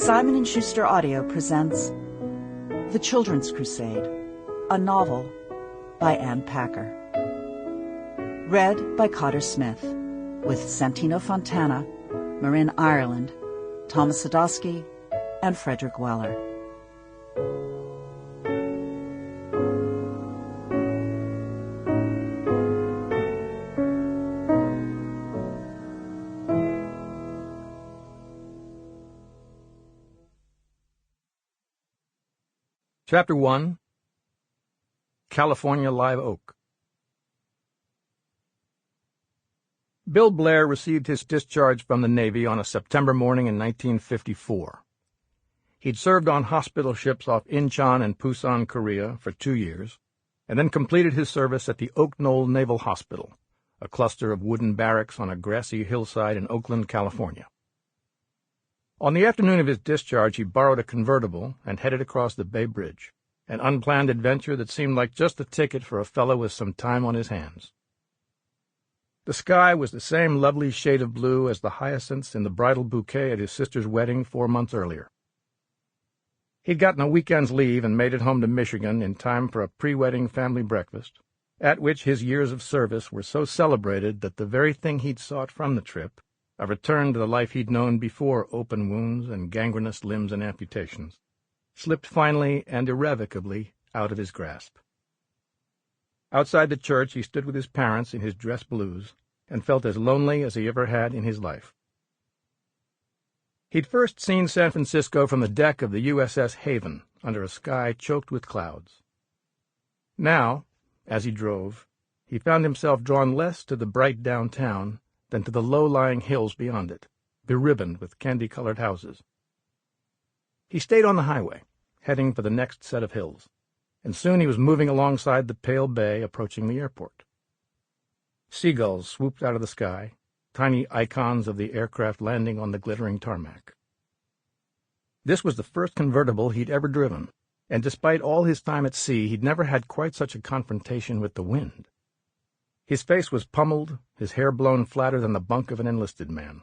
Simon & Schuster Audio presents The Children's Crusade, a novel by Anne Packer. Read by Cotter Smith, with Santino Fontana, Marin, Ireland, Thomas Sadoski, and Frederick Weller. Chapter 1. California Live Oak. Bill Blair received his discharge from the Navy on a September morning in 1954. He'd served on hospital ships off Incheon and Pusan, Korea, for 2 years, and then completed his service at the Oak Knoll Naval Hospital, a cluster of wooden barracks on a grassy hillside in Oakland, California. On the afternoon of his discharge, he borrowed a convertible and headed across the Bay Bridge, an unplanned adventure that seemed like just the ticket for a fellow with some time on his hands. The sky was the same lovely shade of blue as the hyacinths in the bridal bouquet at his sister's wedding 4 months earlier. He'd gotten a weekend's leave and made it home to Michigan in time for a pre-wedding family breakfast, at which his years of service were so celebrated that the very thing he'd sought from the trip, a return to the life he'd known before open wounds and gangrenous limbs and amputations, slipped finally and irrevocably out of his grasp. Outside the church he stood with his parents in his dress blues and felt as lonely as he ever had in his life. He'd first seen San Francisco from the deck of the USS Haven under a sky choked with clouds. Now, as he drove, he found himself drawn less to the bright downtown than to the low-lying hills beyond it, beribboned with candy-colored houses. He stayed on the highway, heading for the next set of hills, and soon he was moving alongside the pale bay approaching the airport. Seagulls swooped out of the sky, tiny icons of the aircraft landing on the glittering tarmac. This was the first convertible he'd ever driven, and despite all his time at sea, he'd never had quite such a confrontation with the wind. His face was pummeled, his hair blown flatter than the bunk of an enlisted man.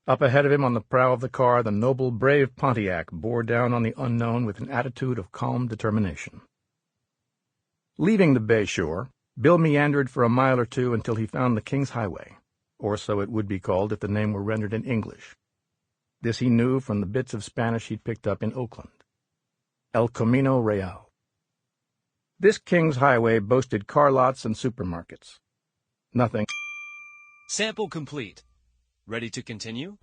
Up ahead of him on the prow of the car, the noble, brave Pontiac bore down on the unknown with an attitude of calm determination. Leaving the bay shore, Bill meandered for a mile or two until he found the King's Highway, or so it would be called if the name were rendered in English. This he knew from the bits of Spanish he'd picked up in Oakland. El Camino Real. This King's Highway boasted car lots and supermarkets. Nothing. Sample complete. Ready to continue?